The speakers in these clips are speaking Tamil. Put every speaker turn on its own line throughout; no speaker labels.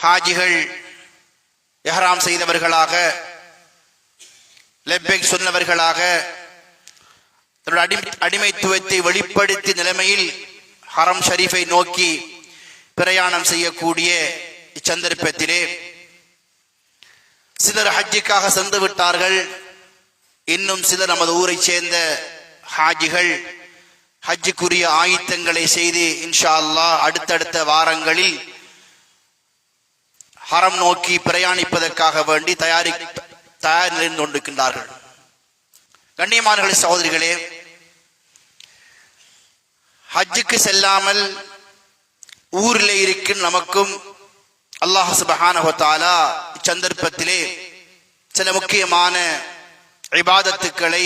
ஹாஜிகள் இஹ்ராம் செய்தவர்களாக, லெப்பைக் சொன்னவர்களாக, தன்னுடைய அடிமைத்துவத்தை வெளிப்படுத்திய நிலைமையில் ஹரம் ஷரீஃபை நோக்கி பிரயாணம் செய்யக்கூடிய இச்சந்தர்ப்பத்திலே சிலர் ஹஜ்ஜுக்காக சென்று விட்டார்கள். இன்னும் சிலர் நமது ஊரை சேர்ந்த ஹாஜிகள் ஹஜ்ஜுக்குரிய ஆயத்தங்களை செய்து இன்ஷா அல்லாஹ் அடுத்தடுத்த வாரங்களில் ஹரம் நோக்கி பிரயாணிப்பதற்காக வேண்டி தயார் நிலையில் கொண்டிருக்கின்றார்கள். கண்ணியமானவர்களே, சகோதரிகளே, ஹஜ்ஜுக்கு செல்லாமல் ஊரிலே இருக்கும் நமக்கும் அல்லாஹ் சுப்ஹானஹு வ தஆலா இச்சந்தர்ப்பத்திலே சில முக்கியமான இபாதத்துக்களை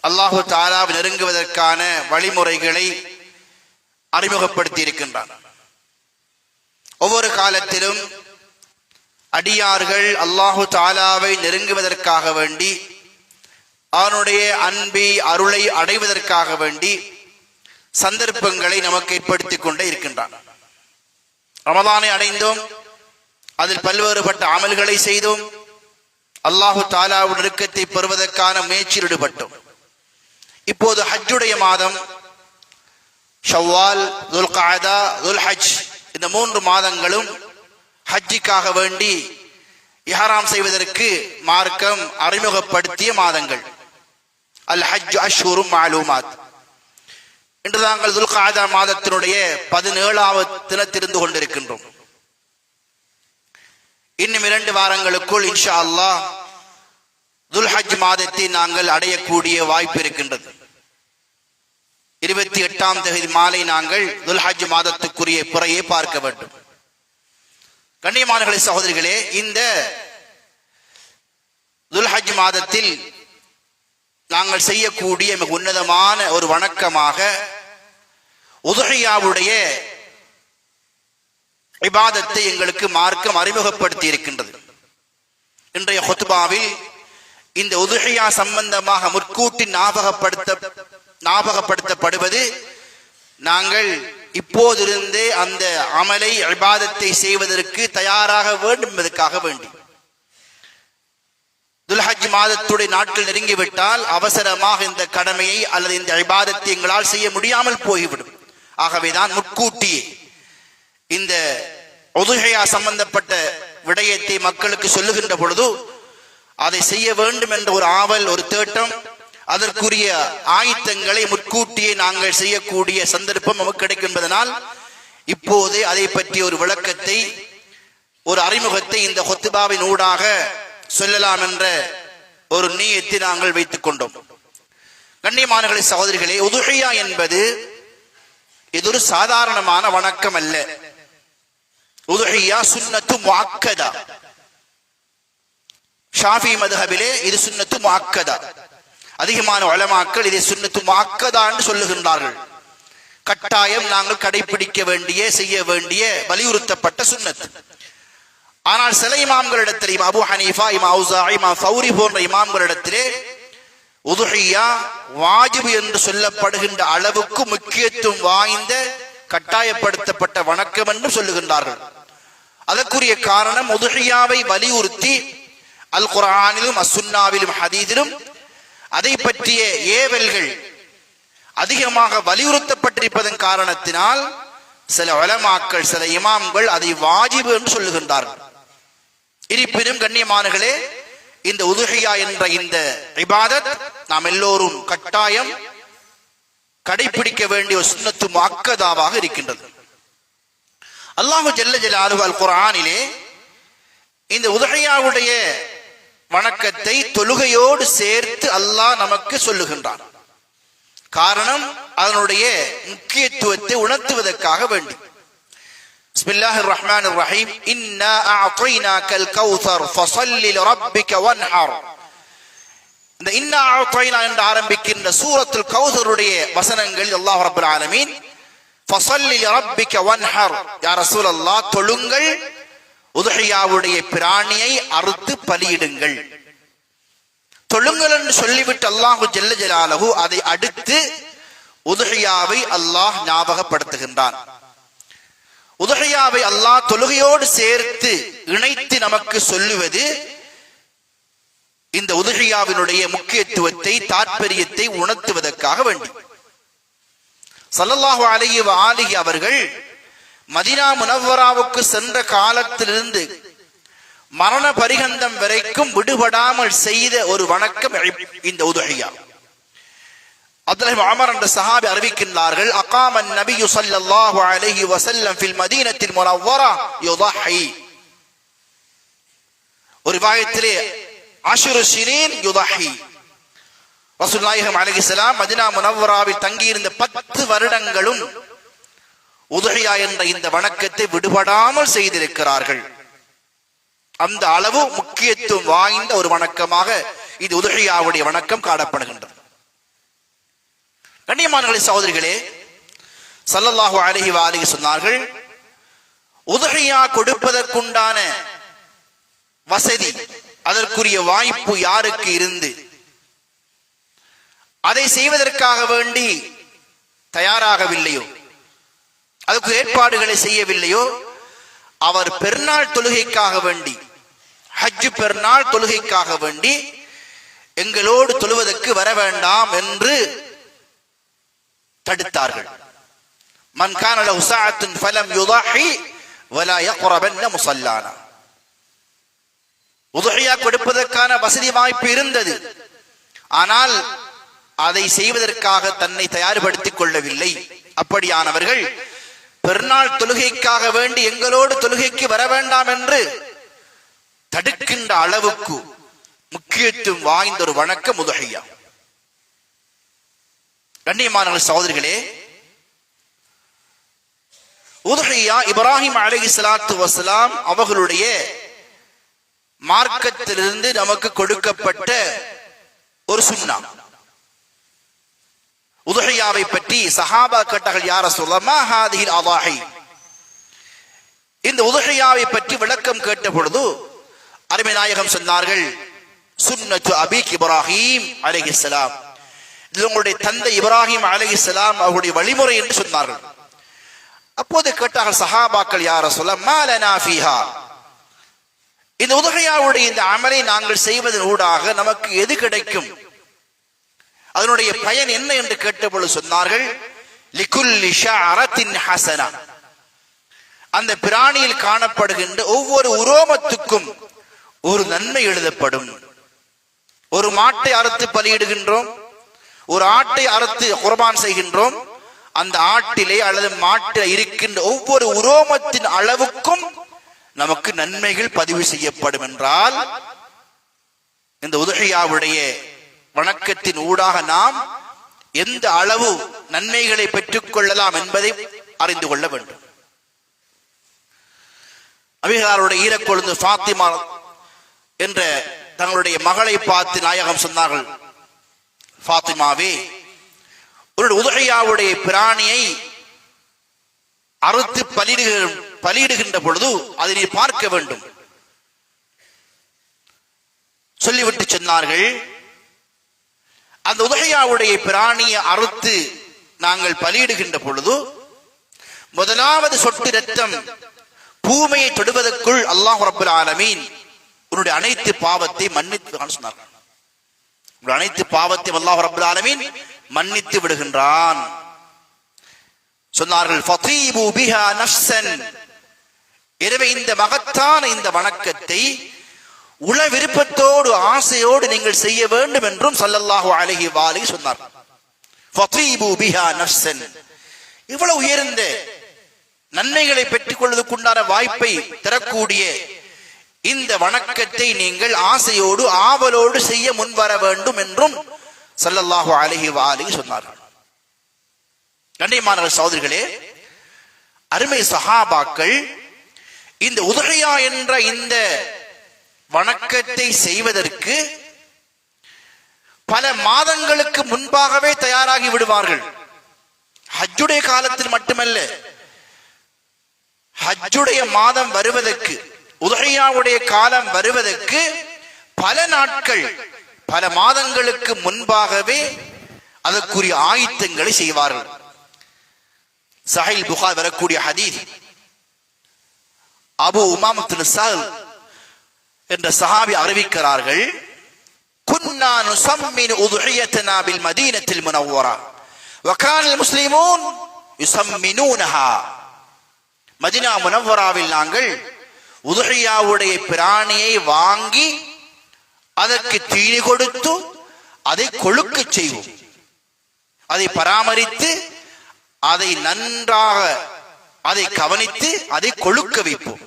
அல்லாஹு தஆலாவை நெருங்குவதற்கான வழிமுறைகளை அறிமுகப்படுத்தி இருக்கின்றான். ஒவ்வொரு காலத்திலும் அடியார்கள் அல்லாஹு தஆலாவை நெருங்குவதற்காக வேண்டி, அவனுடைய அன்பை அருளை அடைவதற்காக வேண்டி சந்தர்ப்பங்களை நமக்கு ஏற்படுத்திக் கொண்டே இருக்கின்றான். ரமதானை அடைந்தோம், அதில் பல்வேறுபட்ட அமல்களை செய்தோம், அல்லாஹு தஆலாவுடைய நெருக்கத்தை பெறுவதற்கான முயற்சியில் ஈடுபட்டோம். இப்போது ஹஜ்ஜுடைய மாதம், ஷவ்வால், துல்காதா, துல்ஹஜ், இந்த 3 மாதங்களும் ஹஜ்ஜுக்காக வேண்டி இஹ்ராம் செய்வதற்கு மார்க்கம் அறிமுகப்படுத்திய மாதங்கள். அல் ஹஜ் அஷ்ஹுரும் மஅலூமாத். இன்று நாங்கள் துல்காதா மாதத்தினுடைய 17வது தினத்திலிருந்து கொண்டிருக்கின்றோம். இன்னும் 2 வாரங்களுக்குள் இன்ஷா அல்லாஹ் துல்ஹஜ் மாதத்தை நாங்கள் அடையக்கூடிய வாய்ப்பு இருக்கின்றது. 28ஆம் தேதி மாலை நாங்கள் துல்ஹஜ் மாதத்துக்குரிய பிறையை பார்க்க வேண்டும். கண்ணியமானவர்களே, சகோதரிகளே, இந்த துல்ஹஜ் மாதத்தில் நாங்கள் செய்யக்கூடிய மிக உன்னதமான ஒரு வணக்கமாக உதுஹியாவுடைய இபாதத்தை எங்களுக்கு மார்க்கம் அறிமுகப்படுத்தி இருக்கின்றது. இன்றைய ஹுத்பாவில் இந்த உதுஹியா சம்பந்தமாக முற்கூட்டி ஞாபகப்படுத்தப்படுவது, நாங்கள் இப்போதிருந்தே அந்த அமலை இபாதத்தை செய்வதற்கு தயாராக வேண்டும் என்பதற்காக வேண்டி. துல்ஹஜ் மாதத்துடைய நாட்கள் நெருங்கிவிட்டால் அவசரமாக இந்த கடமையை அல்லது இந்த இபாதத்தை எங்களால் செய்ய முடியாமல் போய்விடும். ஆகவேதான் முற்கூட்டியே இந்த உதுஹியா சம்பந்தப்பட்ட விடயத்தை மக்களுக்கு சொல்லுகின்ற பொழுது அதை செய்ய வேண்டும் என்ற ஒரு ஆவல், ஒரு தேட்டம், அதற்குரிய ஆயத்தங்களை முற்கூட்டியே நாங்கள் செய்யக்கூடிய சந்தர்ப்பம் நமக்கு கிடைக்கும் என்பதனால் இப்போதே அதை பற்றிய ஒரு விளக்கத்தை, ஒரு அறிமுகத்தை இந்த ஹுத்பாவின் ஊடாக சொல்லலாம் என்ற ஒரு நியத்தை நாங்கள் வைத்துக் கொண்டோம். கண்ணியமானவர்களே, சகோதரிகளே, உதுஹியா என்பது இது ஒரு சாதாரணமான வணக்கம் அல்ல. உதுஹியா சுன்னத்து முஅக்கதா. ஷாஃபி மதுஹபிலே இது சுன்னத்து முஅக்கதா. அதிகமான உலமாக்கள் இதை சுன்னத்து முஅக்கதா என்று சொல்லுகின்றார்கள். கட்டாயம் நாங்கள் கடைபிடிக்க வேண்டிய, செய்ய வேண்டிய, வலியுறுத்தப்பட்ட சுன்னத். ஆனால் சில இமாம்களிடத்தில், அபு ஹனீஃபா, இமாம் அவுஸாஇ, இமாம் ஃபௌரி போன்ற இமாம்களிடத்திலே உதுஹியா வாஜிப் என்று சொல்லப்படுகின்ற அளவுக்கு முக்கியத்துவம் வாய்ந்த கட்டாயப்படுத்தப்பட்ட வணக்கம் என்று சொல்லுகின்றார்கள். அதற்குரிய காரணம், உதுஹியாவை வலியுறுத்தி அல் குர்ஆனிலும் அஸ்ஸுன்னாவிலும் ஹதீஸிலும் அதை பற்றிய ஏவல்கள் அதிகமாக வலியுறுத்தப்பட்டிருப்பதன் காரணத்தினால் சில உலமாக்கள், சில இமாம்கள் அதை வாஜிப் என்று சொல்லுகின்றார்கள். இருப்பினும் கண்ணியமானவர்களே, இந்த உதுஹியா என்ற இந்த இபாதத் நாம் எல்லோரும் கட்டாயம் கடைபிடிக்க வேண்டிய ஒரு சுன்னத்து முஅக்கதாவாக இருக்கின்றது. அல்லாஹு ஜல்ல ஜலாலுஹு அல் குர்ஆனிலே இந்த உதுஹியாவுடைய வணக்கத்தை தொழுகையோடு சேர்த்து அல்லாஹ் நமக்கு சொல்லுகின்றான். காரணம், அதனுடைய முக்கியத்துவத்தை உணர்த்துவதற்காக வேண்டி. பிஸ்மில்லாஹிர் ரஹ்மானிர் ரஹீம். இன்னா அஅதைனாக்கல் கௌஸர் ஃபஸல்லி லிரப்பிக வன்ஹர். இந்த இன்னா அஅதைனா என்று ஆரம்பிக்கின்ற சூரத்துல் கௌஸருடைய வசனங்கள் அல்லாஹ் ரப்பல் ஆலமீன் ஃபஸல்லி லிரப்பிக வன்ஹர், யா ரசூலல்லாஹ், தொழுங்கள், உதுஹியாவுடைய பிராணியை அறுத்து பலியிடுங்கள், தொழுங்கள் என்று சொல்லிவிட்டு அல்லாஹு ஜல்ல ஜலாலுஹு அதை அடுத்து உதுஹியாவை அல்லாஹ் ஞாபகப்படுத்துகின்றான். உதுஹியா உதுஹியாவை அல்லாஹ் தொழுகையோடு சேர்த்து இணைத்து நமக்கு சொல்லுவது இந்த உதுஹியாவினுடைய முக்கியத்துவத்தை தாற்பயத்தை உணர்த்துவதற்காக வேண்டி. ஸல்லல்லாஹு அலைஹி வஆலிஹி அவர்கள் மதீனா முனவ்வராவுக்கு சென்ற காலத்திலிருந்து மரண பரிகந்தம் வரைக்கும் விடுபடாமல் செய்த ஒரு வணக்கம் இந்த உதுஹியா. அப்துல்லாஹ் இப்னு உமர் என்ற சஹாபி அறிவிக்கின்றார்கள், அகாமன் நபியு ஸல்லல்லாஹு அலைஹி வஸல்லம் ஃபில் மதீனத்தில் முனவ்வரா யுதஹி. ஒரு ரிவாயத்திலே அஷ்ரு ஸினீன் யுதஹி. ரசூலுல்லாஹி அலைஹிஸ்ஸலாம் மதீனா முனவ்வராவில் தங்கியிருந்த 10 வருடங்களும் உதுஹியா என்ற இந்த வணக்கத்தை விடுபடாமல் செய்திருக்கிறார்கள். அந்த அளவு முக்கியத்துவம் வாய்ந்த ஒரு வணக்கமாக இது உதுஹியாவுடைய வணக்கம் காணப்படுகின்றது. கண்ணியமானவர்களே, சகோதரிகளே, ஸல்லல்லாஹு அலைஹி வஆலிஹி சொன்னார்கள், உதுஹியா கொடுப்பதற்குண்டான வசதி, அதற்குரிய வாய்ப்பு யாருக்கு இருந்து அதை செய்வதற்காக வேண்டி தயாராகவில்லையோ, அதுக்கு ஏற்பாடுகளை செய்யவில்லையோ, அவர் பெருநாள் தொழுகைக்காக வேண்டி, ஹஜ் பெருநாள் தொழுகைக்காக வேண்டி எங்களோடு தொழுவதற்கு வர வேண்டாம் என்று தடுத்தார்கள். மன் கான லஹு ஸஅத்துன் ஃபலம் யுதஹி வலா யக்ரபன்ன முஸல்லானா. உதுஹியா கொடுப்பதற்கான வசதி வாய்ப்பு இருந்தது, ஆனால் அதை செய்வதற்காக தன்னை தயார்படுத்திக் கொள்ளவில்லை. அப்படியானவர்கள் பெருநாள் தொழுகைக்காக வேண்டி எங்களோடு தொழுகைக்கு வர வேண்டாம் என்று தடுக்கின்ற அளவுக்கு முக்கியத்துவம் வாய்ந்த ஒரு வணக்கம் உதுஹியா. கண்ணியமான சகோதரிகளே, உதுஹியா இப்ராஹிம் அலைஹிஸ்ஸலாத்து வஸலாம் அவர்களுடைய மார்க்கத்திலிருந்து நமக்கு கொடுக்கப்பட்ட ஒரு சுன்னா. உதுஹியாவை பற்றி சஹாபா கேட்டார்கள், யா ரசூலல்லாஹ் மா ஹாதிஹில் அதாஹி. இந்த உதுஹியாவை பற்றி விளக்கம் கேட்ட பொழுது அருமை நாயகம் சொன்னார்கள், சுன்னத்து அபீக் இப்ராஹிம் அலைஹிஸ்ஸலாம், இது உங்களுடைய தந்தை இப்ராஹிம் அலைஹிஸ்ஸலாம் அவருடைய வழிமுறை என்று சொன்னார்கள். அப்போது கேட்டார்கள் சஹாபாக்கள், யா ரசூலல்லாஹ் மா லனா ஃபீஹா, இந்த உதுஹியாவுடைய இந்த அமலை நாங்கள் செய்வதன் ஊடாக நமக்கு எது கிடைக்கும், அதனுடைய பயன் என்ன என்று கேட்டபொழுது சொன்னார்கள், லிகுல்லி ஷஅரத்தின் ஹஸனா, அந்த பிராணியில் காணப்படுகின்ற ஒவ்வொரு உரோமத்துக்கும் ஒரு நன்மை எழுதப்படும். ஒரு மாட்டை அறுத்து பலியிடுகின்றோம், ஒரு ஆட்டை அறுத்து குர்பான் செய்கின்றோம், அந்த ஆட்டிலே அல்லது மாட்டில் இருக்கின்ற ஒவ்வொரு உரோமத்தின் அளவுக்கும் நமக்கு நன்மைகள் பதிவு செய்யப்படும் என்றால், இந்த உதுஹியாவுடைய வணக்கத்தின் ஊடாக நாம் எந்த அளவு நன்மைகளை பெற்றுக் கொள்ளலாம் என்பதை அறிந்து கொள்ள வேண்டும். அபிஹாருடைய ஈரக்கொழுந்து ஃபாத்திமா என்ற தங்களுடைய மகளை பார்த்து நாயகம் சொன்னார்கள், ஃபாத்திமாவே, ஒரு உதுஹியாவுடைய பிராணியை அறுத்து பலியிடுகின்ற பொழுது அதை நீ பார்க்க வேண்டும். சொல்லிவிட்டு சொன்னார்கள், அந்த உதுஹியாவுடைய பிராணியை அறுத்து நாங்கள் பலியிடுகின்ற பொழுது முதலாவது சொட்டு ரத்தம் பூமியை தொடுவதற்குள் அல்லாஹ் ரப்பல் ஆலமீன் உன்னுடைய அனைத்து பாவத்தை மன்னித்து சொன்னார்கள். அனைத்து பாவத்தையும் அல்லாஹ் ரப்பல் ஆலமீன் மன்னித்து விடுகின்றான் சொன்னார்கள். ஃபதீபு பிஹா நஃப்ஸன், எனவே இந்த மகத்தான இந்த வணக்கத்தை உள விருப்பத்தோடு ஆசையோடு நீங்கள் செய்ய வேண்டும் என்றும் ஸல்லல்லாஹு அலைஹி வஆலிஹி சொன்னார். ஃபதீபு பிஹா நஃப்ஸன், இவ்வளவு உயர்ந்த நன்மைகளை பெற்றுக் கொள்வதற்குண்டான வாய்ப்பை தரக்கூடிய இந்த வணக்கத்தை நீங்கள் ஆசையோடு ஆவலோடு செய்ய முன்வர வேண்டும் என்றும் ஸல்லல்லாஹு அலைஹி வஆலிஹி சொன்னார்கள். கண்ணியமான சகோதரிகளே, அருமை சஹாபாக்கள் இந்த உதுஹியா என்ற இந்த வணக்கத்தை செய்வதற்கு பல மாதங்களுக்கு முன்பாகவே தயாராகி விடுவார்கள். ஹஜ்ஜுடைய காலத்தில் மட்டுமல்ல, ஹஜ்ஜுடைய மாதம் வருவதற்கு, உதுஹியாவுடைய காலம் வருவதற்கு பல நாட்கள், பல மாதங்களுக்கு முன்பாகவே அதற்குரிய ஆயத்தங்களை செய்வார்கள். சஹீஹ் புகாரி வரக்கூடிய ஹதீஸ், அபு உமாமத்துல் ஸஹல் என்ற சஹாபி அறிவிக்கிறார்கள், குன்னா நுஸம்மினு உதுஹியத்தனா பில் மதீனத்தில் முனவ்வரா வகானல் முஸ்லிமூன் யுஸம்மினூனஹா. மதீனா முனவ்வராவில் நாங்கள் உதுஹியாவுடைய பிராணியை வாங்கி அதற்கு தீனி கொடுத்து அதை கொழுக்க செய்வோம், அதை பராமரித்து அதை நன்றாக அதை கவனித்து அதை கொழுக்க வைப்போம்.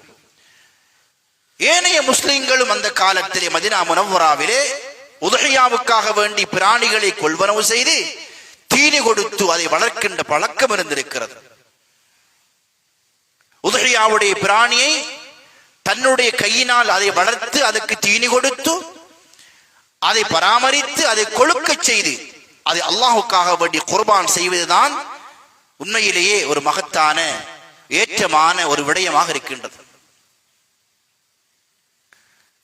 ஏனைய முஸ்லிம்களும் அந்த காலத்திலே மதீனா முனவ்வராவிலே உதுஹியாவுக்காக வேண்டி பிராணிகளை கொள்வனவு செய்து தீனி கொடுத்து அதை வளர்க்கின்ற பழக்கம் இருந்திருக்கிறது. உதுஹியாவுடைய பிராணியை தன்னுடைய கையினால் அதை வளர்த்து அதற்கு தீனி கொடுத்து அதை பராமரித்து அதை கொழுக்க செய்து அதை அல்லாஹுக்காக வேண்டி குர்பான் செய்வதுதான் உண்மையிலேயே ஒரு மகத்தான ஏற்றமான ஒரு விடயமாக இருக்கின்றது.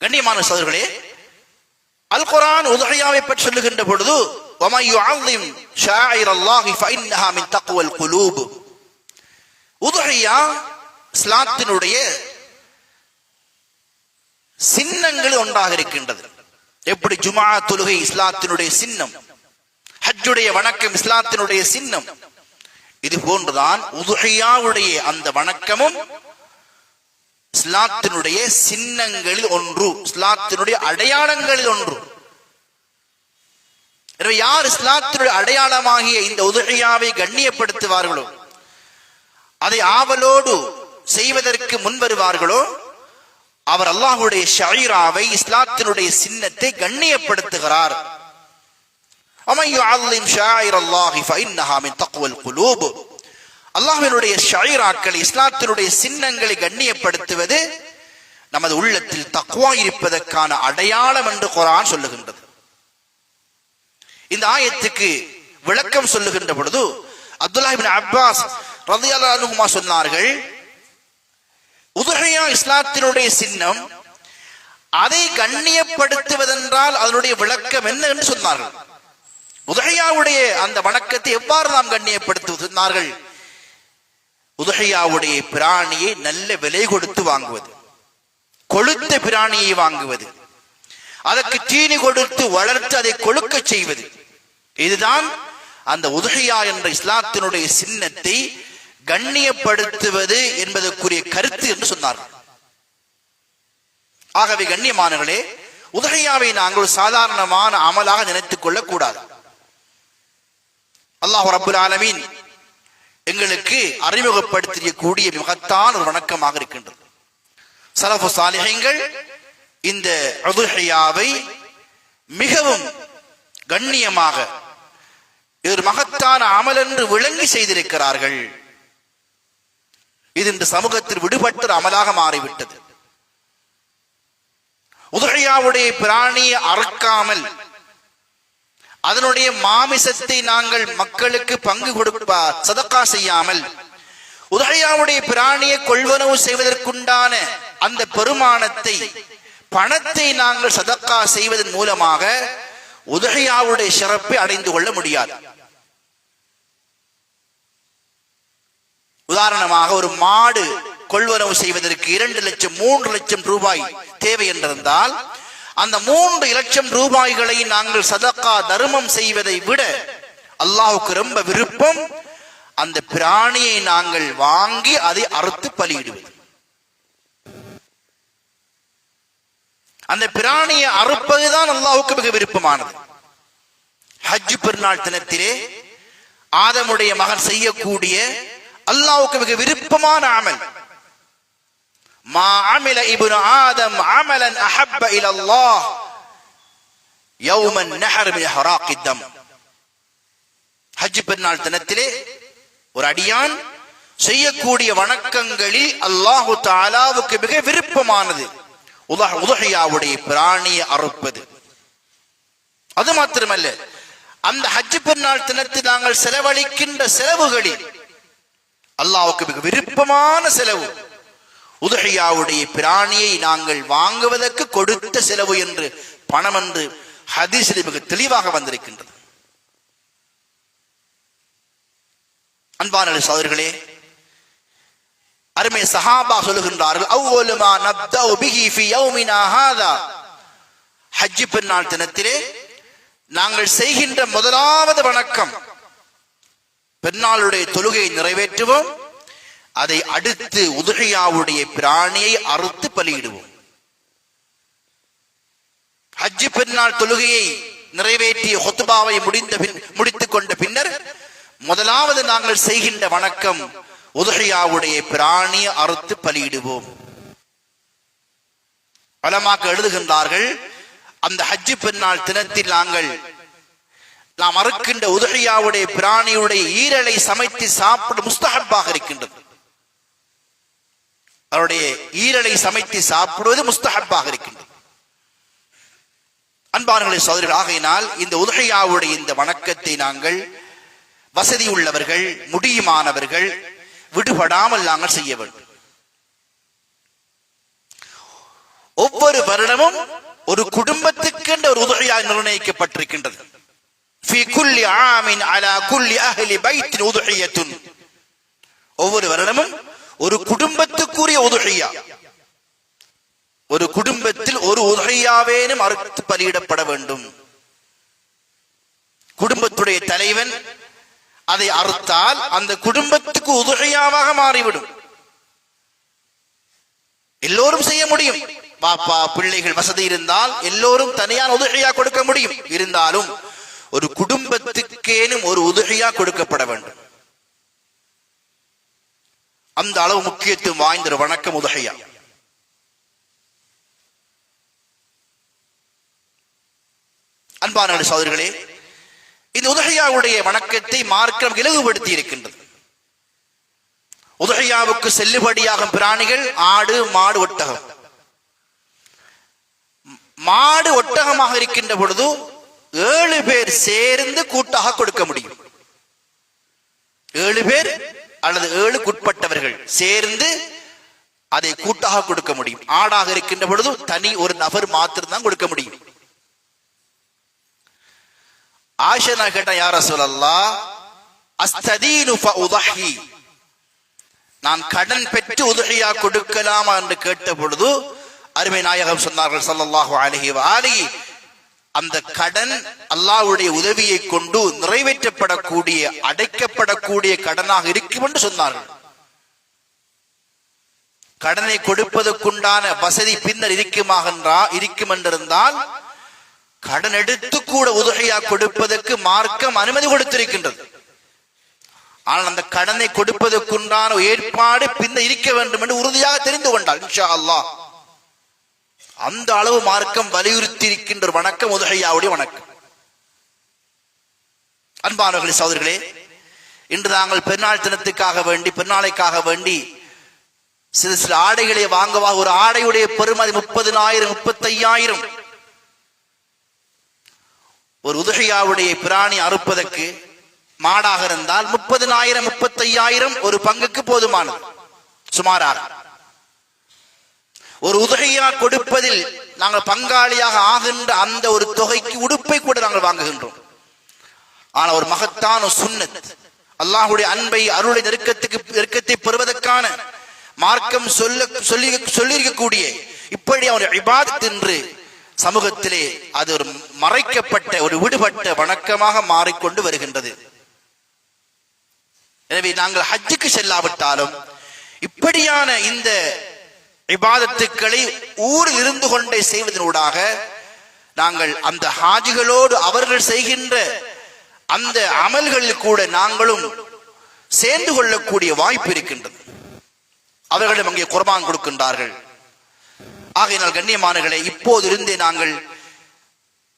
கண்ணியமான சகோதரர்களே, அல் குர்ஆன் உதுஹியாவை பற்றி சொல்லுகின்ற பொழுது وَمَن يُعَظِّمْ شَعَائِرَ اللَّهِ فَإِنَّهَا مِن تَقْوَى الْقُلُوبِ, உதுஹியா இஸ்லாத்தினுடைய சின்னங்கள் ஒன்றாக இருக்கின்றது. எப்படி ஜுமா தொழுகை இஸ்லாத்தினுடைய சின்னம், ஹஜ்ஜுடைய வணக்கம் இஸ்லாத்தினுடைய சின்னம், இது போன்றுதான் உதுஹியாவுடைய அந்த வணக்கமும் இஸ்லாத்தினுடைய சின்னங்களில் ஒன்று, இஸ்லாத்தினுடைய அடையாளங்களில் ஒன்று. எனவே யார் இஸ்லாத்தினுடைய அடையாளமாகிய இந்த உதுஹியாவை கண்ணியப்படுத்துவார்களோ, அதை ஆவலோடு செய்வதற்கு முன் வருவார்களோ, அவர் அல்லாஹ்வுடைய ஷஈராவை இஸ்லாத்தினுடைய சின்னத்தை கண்ணியப்படுத்துகிறார். وَمَن يُعَظِّمْ شَعَائِرَ اللَّهِ فَإِنَّهَا مِن تَقْوَى الْقُلُوبِ, அல்லாஹ்வினுடைய ஷஈராக்கள் இஸ்லாத்தினுடைய சின்னங்களை கண்ணியப்படுத்துவது நமது உள்ளத்தில் தக்வா இருப்பதற்கான அடையாளம் என்று குர்ஆன் சொல்லுகின்றது. இந்த ஆயத்துக்கு விளக்கம் சொல்லுகின்ற பொழுது அப்துல்லாஹ் இப்னு அப்பாஸ் ரலியல்லாஹு அன்ஹுமா சொன்னார்கள், உதுஹியா இஸ்லாத்தினுடைய சின்னம், அதை கண்ணியப்படுத்துவதென்றால் அதனுடைய விளக்கம் என்ன என்று சொன்னார்கள். உதுஹியாவுடைய அந்த வணக்கத்தை எவ்வாறு நாம் கண்ணியப்படுத்துவது சொன்னார்கள். உதுஹியாவுடைய பிராணியை நல்ல விலை கொடுத்து வாங்குவது, கொழுத்த பிராணியை வாங்குவது, அதற்கு தீனி கொடுத்து வளர்த்து அதை கொழுக்க செய்வது, இதுதான் அந்த உதுஹியா என்ற இஸ்லாத்தினுடைய சின்னத்தை கண்ணியப்படுத்துவது என்பதற்குரிய கருத்து என்று சொன்னார்கள். ஆகவே கண்ணியமானவர்களே, உதுஹியாவை நாங்கள் சாதாரணமான அமலாக நினைத்துக் கொள்ளக் கூடாது. அல்லாஹ் ரப்புல் ஆலமீன் எங்களுக்கு அறிமுகப்படுத்திய மகத்தான ஒரு வணக்கமாக இருக்கின்றது. ஸலஃபு ஸாலிஹீன்கள் இந்த உதுஹியாவை மிகவும் கண்ணியமாக ஒரு மகத்தான அமல் என்று விளங்கி செய்திருக்கிறார்கள். இது இந்த சமூகத்தில் விடுபட்ட அமலாக மாறிவிட்டது. உதுஹியாவுடைய பிராணியை அறுக்காமல் அதனுடைய மாமிசத்தை நாங்கள் மக்களுக்கு பங்கு கொடுப்பா சதக்கா செய்யாமல் உதுஹியாவுடைய பிராணியை கொள்வனவு செய்வதற்குண்டான அந்த பெருமானத்தை பணத்தை நாங்கள் சதக்கா செய்வதன் மூலமாக உதுஹியாவுடைய சிறப்பை அடைந்து கொள்ள முடியாது. உதாரணமாக ஒரு மாடு கொள்வனவு செய்வதற்கு 2 லட்சம் 3 லட்சம் ரூபாய் தேவை என்றிருந்தால் அந்த 3 லட்சம் ரூபாய்களை நாங்கள் சதக்கா தர்மம் செய்வதை விட அல்லாஹ்வுக்கு ரொம்ப விருப்பம் அந்த பிராணியை நாங்கள் வாங்கி அதை அறுத்து பலியிடுவது. அந்த பிராணியை அறுப்பதுதான் அல்லாஹ்வுக்கு மிக விருப்பமானது. ஹஜ் பெருநாள் தினத்திலே ஆதமுடைய மகன் செய்யக்கூடிய அல்லாஹ்வுக்கு மிக விருப்பமான அமல், மா அமில இப்னு ஆதம் அமலன் அஹப்ப இலல்லாஹ் யௌமன் நஹர் மின் ஹராக்கித் தம். ஹஜ் பெருநாள் தினத்திலே ஒரு அடியான் செய்யக்கூடிய வணக்கங்களில் அல்லாஹு தஆலாவுக்கு மிக விருப்பமானது உதுஹியாவுடைய பிராணியை அறுப்பது. அது மாத்திரமல்ல, அந்த ஹஜ் பெருநாள் தினத்தில் நாங்கள் செலவழிக்கின்ற செலவுகளில் அல்லாஹ்வுக்கு மிக விருப்பமான செலவு உதுஹியாவுடைய பிராணியை நாங்கள் வாங்குவதற்கு கொடுத்த செலவு என்று பணம் என்று ஹதீஸில் மிக தெளிவாக வந்திருக்கின்றது. அன்பான சகோதரர்களே, அருமை சஹாபா சொல்லுகின்றார்கள், அவ்வளவு மா நப்தஉ பிஹி ஃபீ யௌமினா ஹாதா, ஹஜ் பெருநாள் தினத்திலே நாங்கள் செய்கின்ற முதலாவது வணக்கம் பெருநாளுடைய தொழுகையை நிறைவேற்றுவோம், அதை அடுத்து உதுஹியாவுடைய பிராணியை அறுத்து பலியிடுவோம். ஹஜ் பெருநாள் தொழுகையை நிறைவேற்றிய ஹுத்பாவை முடித்துக் கொண்ட பின்னர் முதலாவது நாங்கள் செய்கின்ற வணக்கம் உதுஹியாவுடைய பிராணியை அறுத்து பலியிடுவோம். உலமாக்கள் எழுதுகின்றார்கள், அந்த ஹஜ் பெருநாள் தினத்தில் நாம் அறுக்கின்ற உதுஹியாவுடைய பிராணியுடைய ஈரலை சமைத்து சாப்பிட முஸ்தஹப்பாக இருக்கின்றது. அவருடைய ஈரலை சமைத்து சாப்பிடுவது முஸ்தஹப்பாக இருக்கின்றது. அன்பானவர்களே, சகோதரர்கள், ஆகையினால் இந்த உதுஹியாவுடைய இந்த வணக்கத்தை நாங்கள் வசதி உள்ளவர்கள், முடியுமானவர்கள் விடுபடாமல் நாங்கள் செய்ய வேண்டும். ஒவ்வொரு வருடமும் ஒரு குடும்பத்துக்கு என்ற ஒரு உதுஹியா நிர்ணயிக்கப்பட்டிருக்கின்றது. في كل عام على كل اهل بيت اضحيه. ஒவ்வொரு வருடமும் ஒரு குடும்பத்துக்குரிய உதுஹியா, ஒரு குடும்பத்தில் ஒரு உதுஹியாவேனும் அறுத்து பலியிடப்பட வேண்டும். குடும்பத்துடைய தலைவன் அதை அறுத்தால் அந்த குடும்பத்துக்கு உதுஹியாவாக மாறிவிடும். எல்லோரும் செய்ய முடியும். பாப்பா பிள்ளைகள் வசதி இருந்தால் எல்லோரும் தனியான உதுஹியா கொடுக்க முடியும். இருந்தாலும் ஒரு குடும்பத்துக்கேனும் ஒரு உதுஹியா கொடுக்கப்பட வேண்டும். அந்த அளவு முக்கியத்துவம் வாய்ந்த ஒரு வணக்கம் உதுஹியா. அன்பான சகோதரர்களே, இந்த உதுஹியாவுடைய வணக்கத்தை மார்க்கம் இலகுபடுத்தி இருக்கின்றது. உதுஹியாவுக்கு செல்லுபடியாகும் பிராணிகள் ஆடு, மாடு, ஒட்டகம். மாடு ஒட்டகமாக இருக்கின்ற பொழுது 7 பேர் சேர்ந்து கூட்டாக கொடுக்க முடியும். 7 பேர் அல்லது 7க்குட்பட்டவர்கள் சேர்ந்து அதை கூட்டாக கொடுக்க முடியும். ஆடாக இருக்கின்ற பொழுது தனி ஒரு நபர் மாத்திரம் கொடுக்க முடியும். ஆயிஷா கேட்டா, யா ரசூலல்லாஹ், அஸ்ததீனு ஃபஉதஹி, நான் கடன் பெற்று உதுஹியா கொடுக்கலாமா என்று கேட்ட பொழுது அருமை நாயகம் சொன்னார்கள் ஸல்லல்லாஹு அலைஹி வஆலிஹி, அந்த கடன் அல்லாஹ்வுடைய உதவியை கொண்டு நிறைவேற்றப்படக்கூடிய, அடைக்கப்படக்கூடிய கடனாக இருக்கும் என்று சொன்னார்கள். கடனை கொடுப்பதற்குண்டான வசதி பின்னர் இருக்கும் என்றிருந்தால் கடன் எடுத்து கூட உதுஹியா கொடுப்பதற்கு மார்க்கம் அனுமதி கொடுத்திருக்கின்றது. ஆனால் அந்த கடனை கொடுப்பதற்குண்டான ஏற்பாடு பின்னர் இருக்க வேண்டும் என்று உறுதியாக தெரிந்து கொண்டால் இன்ஷா அல்லாஹ் அந்த அளவு மார்க்கம் வலியுறுத்தி இருக்கின்ற வணக்கம் உதுஹியாவுடைய வணக்கம். அன்பானவர்களே, சகோதரர்களே, இன்று நாங்கள் பெருநாள் தினத்துக்காக வேண்டி, பெருநாளைக்காக வேண்டி சில ஆடைகளை வாங்குவா. ஒரு ஆடையுடைய பெறுமதி 30,000 35,000. ஒரு உதுஹியாவுடைய பிராணி அறுப்பதற்கு மாடாக இருந்தால் 30,000 35,000 ஒரு பங்குக்கு போதுமானது சுமாராக. ஒரு உதுஹியா கொடுப்பதில் நாங்கள் பங்காளியாக ஆகின்ற அந்த ஒரு தொகைக்கு உடுப்பை கூட நாங்கள் வாங்குகின்றோம். ஆனால் ஒரு மகத்தான சுன்னத், அல்லாஹ்வுடைய அன்பை, அருளை, நெருக்கத்தை பெறுவதற்கான மார்க்கம் சொல்லியிருக்கக்கூடிய இப்படி ஒரு இபாதத் என்று சமூகத்திலே அது ஒரு மறைக்கப்பட்ட, ஒரு விடுபட்ட வணக்கமாக மாறிக்கொண்டு வருகின்றது. எனவே நாங்கள் ஹஜ்ஜுக்கு செல்லாவிட்டாலும் இப்படியான இந்த இபாதத்துக்களை ஊரில் இருந்து கொண்டே செய்வதனூடாக நாங்கள் அந்த ஹாஜிகளோடு அவர்கள் செய்கின்ற அந்த அமல்களில் கூட நாங்களும் சேர்ந்து கொள்ளக்கூடிய வாய்ப்பு இருக்கின்றது. அவர்களும் அங்கே குர்பான் கொடுக்கின்றார்கள். ஆகையினால் கண்ணியமானவர்களே, இப்போது இருந்தே நாங்கள்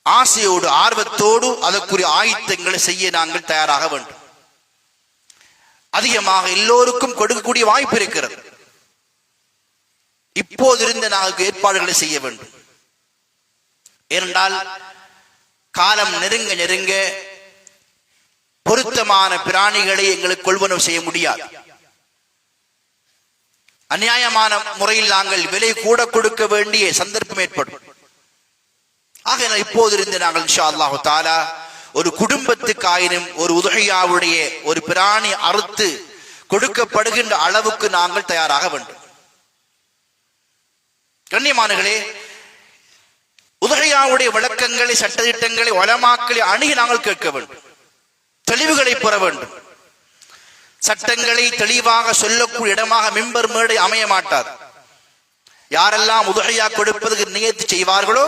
ஆசையோடு, ஆர்வத்தோடு அதற்குரிய ஆயத்தங்களை செய்ய நாங்கள் தயாராக வேண்டும். அதிகமாக எல்லோருக்கும் கொடுக்கக்கூடிய வாய்ப்பு இருக்கிறது. இப்போது இருந்த நாங்கள் ஏற்பாடுகளை செய்ய வேண்டும். ஏனென்றால் காலம் நெருங்க நெருங்க பொருத்தமான பிராணிகளை எங்களுக்கு கொள்வனவு செய்ய முடியாது. அநியாயமான முறையில் நாங்கள் விலை கூட கொடுக்க வேண்டிய சந்தர்ப்பம் ஏற்படும். ஆக இப்போது இருந்து நாங்கள் இன்ஷா அல்லாஹு தஆலா ஒரு குடும்பத்துக்காயினும் ஒரு உதுஹியாவுடைய ஒரு பிராணி அறுத்து கொடுக்கப்படுகின்ற அளவுக்கு நாங்கள் தயாராக வேண்டும். கண்ணியமானங்களே, உதகையாவுடைய விளக்கங்களை, சட்டத்திட்டங்களை, உலமாக்களை அணுகி நாங்கள் கேட்க வேண்டும், தெளிவுகளை பெற வேண்டும். சட்டங்களை தெளிவாக சொல்லக்கூடிய இடமாக மிம்பர் மேடை அமைய மாட்டாது. யாரெல்லாம் உதகையா கொடுப்பதற்கு நியத்து செய்வார்களோ,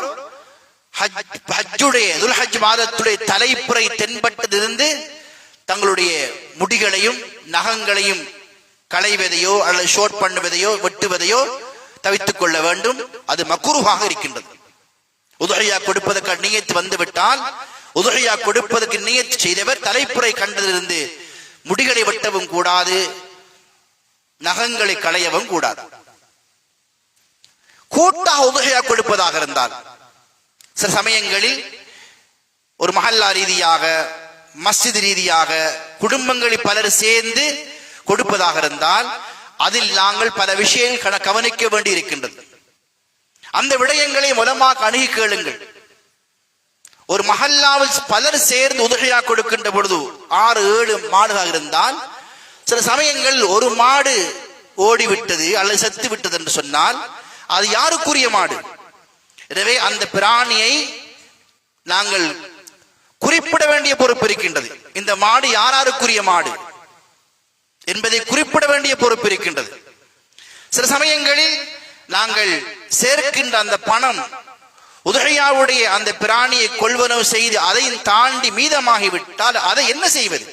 ஹஜ்ஜுடைய துல்ஹஜ் மாதத்துடைய தலைப்புறை தென்பட்டதிலிருந்து தங்களுடைய முடிகளையும் நகங்களையும் களைவதையோ அல்லது ஷோட் பண்ணுவதையோ வெட்டுவதையோ தவித்துக் கொள்ள வேண்டும். அது மக்ரூஹாக இருக்கின்றது. உதுஹியா கொடுப்பதற்கு நியத்து வந்துவிட்டால், உதுஹியா கொடுப்பதற்கு நியத்து செய்தவர் தலைப்புறை கண்டதிலிருந்து முடிகளை வெட்டவும் கூடாது, நகங்களை களையவும் கூடாது. கூட்டாக உதுஹியா கொடுப்பதாக இருந்தால், சில சமயங்களில் ஒரு மஹல்லா ரீதியாக, மஸ்ஜித் ரீதியாக, குடும்பங்களில் பலர் சேர்ந்து கொடுப்பதாக இருந்தால், அதில் நாங்கள் பல விஷயங்கள் கவனிக்க வேண்டி இருக்கின்றது. அந்த விடயங்களை மூலமாக அணுகி கேளுங்கள். ஒரு மஹல்லாவில் பலர் சேர்ந்து உதுஹியா கொடுக்கின்ற பொழுது 6-7 மாடுகள் இருந்தால், சில சமயங்கள் ஒரு மாடு ஓடிவிட்டது அல்லது செத்து விட்டது என்று சொன்னால் அது யாருக்குரிய மாடு? எனவே அந்த பிராணியை நாங்கள் குறிப்பிட வேண்டிய பொறுப்பு இருக்கின்றது. இந்த மாடு யாருக்குரிய மாடு என்பதை குறிப்பிட வேண்டிய பொறுப்பு இருக்கின்றது. சில சமயங்களில் நாங்கள் சேர்க்கின்ற அந்த பணம் உதுஹியாவுடைய அந்த பிராணியை கொள்வனவு செய்து அதையும் தாண்டி மீதமாகிவிட்டால் அதை என்ன செய்வது?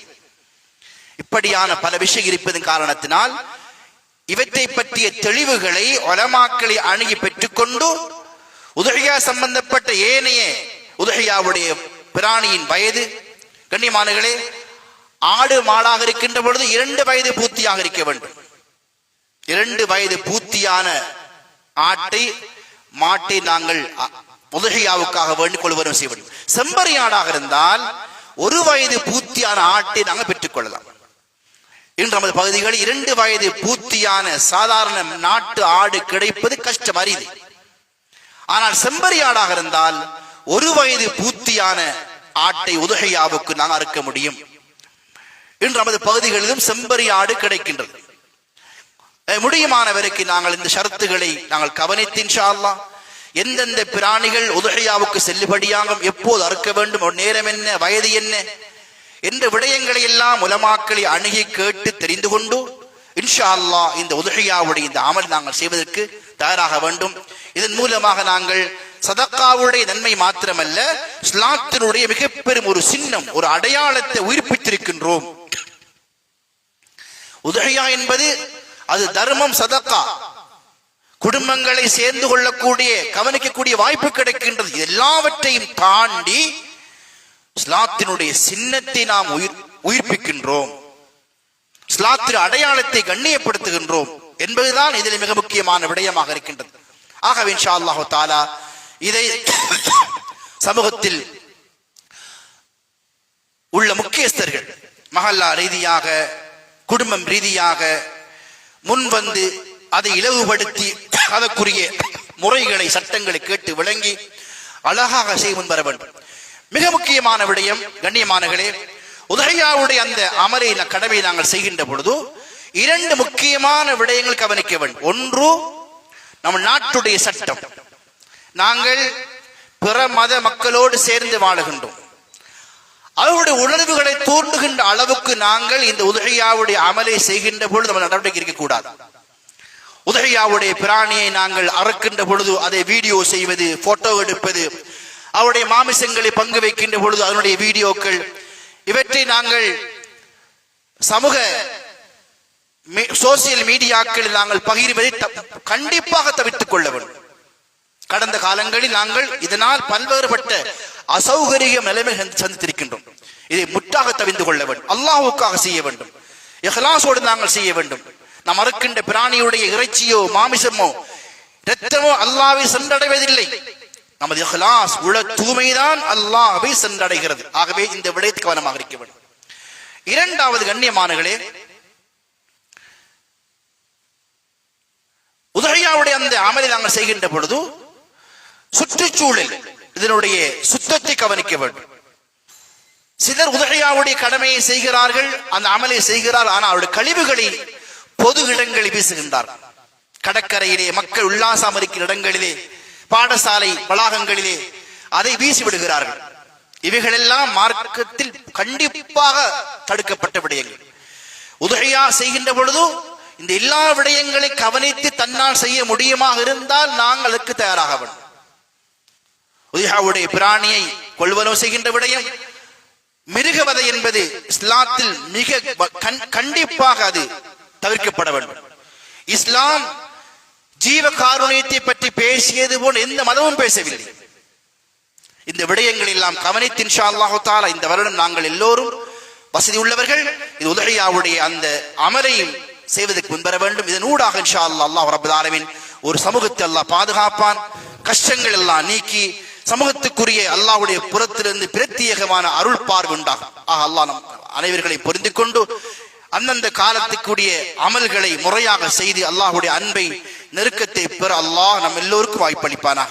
இப்படியான பல விஷயம் இருப்பதன் காரணத்தினால் இவற்றை பற்றிய தெளிவுகளை உலமாக்களை அணுகி பெற்றுக்கொண்டு உதுஹியா சம்பந்தப்பட்ட ஏனைய உதுஹியாவுடைய பிராணியின் வயது, கண்ணியமானங்களே, ஆடு மாடாக இருக்கின்ற பொழுது 2 வயது பூர்த்தியாக இருக்க வேண்டும். 2 வயது பூர்த்தியான ஆட்டை மாட்டை நாங்கள் உதுஹியாவுக்காக வேண்டி கொள்வனவு செய்ய வேண்டும். செம்பரி ஆடாக இருந்தால் 1 வயது பூர்த்தியான ஆட்டை நாங்கள் பெற்றுக் கொள்ளலாம். இன்று நமது பகுதிகளில் 2 வயது பூர்த்தியான சாதாரண நாட்டு ஆடு கிடைப்பது கஷ்டம், அரிது. ஆனால் செம்பரி ஆடாக இருந்தால் 1 வயது பூர்த்தியான ஆட்டை உதுஹியாவுக்கு நாங்கள் அறுக்க முடியும். இன்று நமது பகுதிகளிலும் செம்பரி ஆடு கிடைக்கின்றது. முடியுமானவருக்கு நாங்கள் இந்த ஷரத்துகளை நாங்கள் கவனித்து இன்ஷா அல்லாஹ் எந்தெந்த பிராணிகள் உதுஹியாவுக்கு செல்லுபடியாக எப்போது அறுக்க வேண்டும், நேரம் என்ன, வயது என்ன என்ற விடயங்களை எல்லாம் உலமாக்களை அணுகி கேட்டு தெரிந்து கொண்டு இன்ஷா அல்லாஹ் இந்த உதுஹியாவுடைய இந்த அமல் நாங்கள் செய்வதற்கு தயாராக வேண்டும். இதன் மூலமாக நாங்கள் சதக்காவுடைய நன்மை மாத்திரமல்ல, இஸ்லாத்தினுடைய மிக பெரும் ஒரு சின்னம், ஒரு அடையாளத்தை உயிர்ப்பித்திருக்கின்றோம். உதுஹியா என்பது அது தர்மம், சதக்கா, குடும்பங்களை சேர்ந்து கொள்ளக்கூடிய கவனிக்கக்கூடிய வாய்ப்பு கிடைக்கின்றது. எல்லாவற்றையும் தாண்டி இஸ்லாத்தினுடைய சின்னத்தை நாம் உயிர்ப்பிக்கின்றோம், இஸ்லாத்தின் அடையாளத்தை கண்ணியப்படுத்துகின்றோம் என்பதுதான் இதில் மிக முக்கியமான விடயமாக இருக்கின்றது. ஆகவே இன்ஷா அல்லாஹு தஆலா இதை சமூகத்தில் உள்ள முக்கியஸ்தர்கள் மஹல்லா ரீதியாக, குடும்பம் ரீதியாக முன்வந்து அதை இலவுபடுத்தி அதற்குரிய முறைகளை, சட்டங்களை கேட்டு விளங்கி அழகாக செய்ய முன்வர வேண்டும். மிக முக்கியமான விடயம், கண்ணியமானங்களே, உதுஹியாவுடைய அந்த அமலை கடமை நாங்கள் செய்கின்ற பொழுது 2 முக்கியமான விடயங்கள் கவனிக்க வேண்டும். ஒன்று, நம் நாட்டுடைய சட்டம். நாங்கள் பிற மத மக்களோடு சேர்ந்து வாழுகின்றோம். அவருடைய உணர்வுகளை தூண்டுகின்ற அளவுக்கு நாங்கள் இந்த உதுஹியாவுடைய அமலை செய்கின்ற பொழுது நம்ம நடவடிக்கை இருக்கக்கூடாது. உதுஹியாவுடைய பிராணியை நாங்கள் அறுக்கின்ற பொழுது அதை வீடியோ செய்வது, போட்டோ எடுப்பது, அவருடைய மாமிசங்களை பங்கு வைக்கின்ற பொழுது அதனுடைய வீடியோக்கள், இவற்றை நாங்கள் சமூக சோசியல் மீடியாக்களில் நாங்கள் பகிர்வதை கண்டிப்பாக தவிர்த்துக் கொள்ள வேண்டும். கடந்த காலங்களில் நாங்கள் இதனால் பல்வேறுபட்ட அசௌகரிய நிலைமை சந்தித்திருக்கின்றோம். இதை முற்றாக தவிர்த்து கொள்ள வேண்டும். அல்லாஹ்வுக்காக செய்ய வேண்டும், இஹ்லாஸோடு நாங்கள் செய்ய வேண்டும். நாம் அறுக்கின்ற பிராணியுடைய இறைச்சியோ மாமிசமோ இரத்தமோ அல்லாஹ்வை சென்றடைவதில்லை. நமது இஹ்லாஸ், உள தூய்மைதான் அல்லாஹ்வை சென்றடைகிறது. ஆகவே இந்த விடயத்தை கவனமாக இருக்க வேண்டும். 2வது, கண்ணியமானங்களே, உதுஹியாவுடைய அந்த அமலை நாங்கள் செய்கின்ற பொழுது சுற்றுச்சூழல், இதனுடைய சுத்தத்தை கவனிக்க வேண்டும். சிலர் உதஹியாவுடைய கடமையை செய்கிறார்கள், அந்த அமலை செய்கிறார், ஆனால் அவருடைய கழிவுகளை பொது இடங்களில் வீசுகின்றார். கடற்கரையிலே, மக்கள் உல்லாசம் இருக்கிற இடங்களிலே, பாடசாலை வளாகங்களிலே அதை வீசி விடுகிறார்கள். இவைகளெல்லாம் மார்க்கத்தில் கண்டிப்பாக தடுக்கப்பட்ட விடயங்கள். உதஹியா செய்கின்ற பொழுது இந்த எல்லா விடயங்களை கவனித்து தன்னால் செய்ய முடியுமாக இருந்தால் நாங்கள் அதற்கு தயாராக வேண்டும். உதஹியாவுடைய பிராணியை கொள்வனவு செய்கின்ற விடயம், மிருகவதை என்பது இஸ்லாத்தில் மிக கண்டிப்பாக அது தவிர்க்கப்பட வேண்டும். இஸ்லாம் ஜீவ காருண்யத்தை பற்றி பேசியது போல் எந்த மதமும் பேசவில்லை. இந்த விடயங்கள் எல்லாம் கவனித்து இன்ஷா அல்லாஹு தஆலா இந்த வருடம் நாங்கள் எல்லோரும் வசதி உள்ளவர்கள் இது உதஹியாவுடைய அந்த அமலையும் செய்வதற்கு முன்வர வேண்டும். இதன் ஊடாக இன்ஷா அல்லாஹ் ரப்பல் ஆலமீன் ஒரு சமூகத்தை அல்லாஹ் பாதுகாப்பான், கஷ்டங்கள் எல்லாம் நீக்கி சமூகத்துக்குரிய அல்லாஹ்வுடைய புறத்திலிருந்து பிரத்யேகமான அருள் பார்வை உண்டாகும். அல்லாஹ் நம் அனைவர்களை பொருந்தி கொண்டு அந்தந்த காலத்துக்குரிய அமல்களை முறையாக செய்து அல்லாஹ்வுடைய அன்பை நெருக்கத்தை பெற அல்லாஹ் நம் எல்லோருக்கும் வாய்ப்பளிப்பானா.